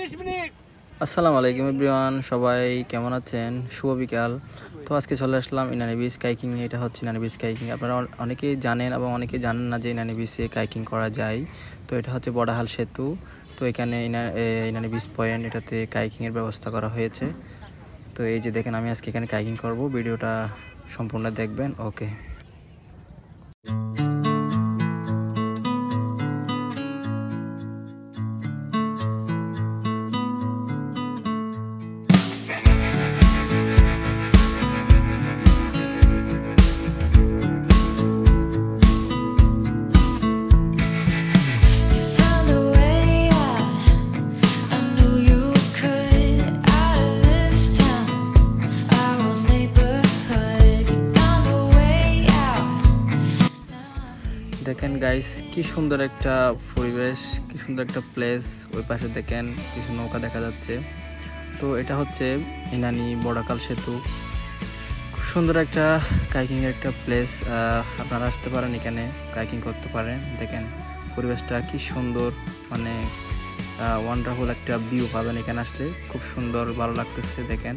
আসসালামু আলাইকুম এভরিওয়ান, সবাই কেমন আছেন? শুভ বিকাল। তো আজকে চলে আসলাম ইনানি বিচ কাইকিং। এটা হচ্ছে ইনানি বিচ কাইকিং। আপনারা অনেকেই জানেন এবং অনেকেই জানেন না যে ইনানি বিচে কাইকিং করা যায়। তো এটা হচ্ছে বড়াহাল সেতু। তো এখানে ইনানি বিচ পয়েন্ট, এটাতে কাইকিংয়ের ব্যবস্থা করা হয়েছে। তো এই যে দেখেন, আমি আজকে এখানে কাইকিং করব। ভিডিওটা সম্পূর্ণ দেখবেন। ওকে। দেখেন গাইস, কি সুন্দর একটা পরিবেশ, কি সুন্দর একটা প্লেস। ওই পাশে দেখেন কিছু নৌকা দেখা যাচ্ছে। তো এটা হচ্ছে ইনানি বড়াকাল সেতু। খুব সুন্দর একটা কাইকিংয়ের একটা প্লেস। আপনারা আসতে পারেন, এখানে কাইকিং করতে পারেন। দেখেন পরিবেশটা কি সুন্দর, মানে ওয়ান্ডারফুল একটা ভিউ পাবেন এখানে আসলে। খুব সুন্দর, ভালো লাগতেছে। দেখেন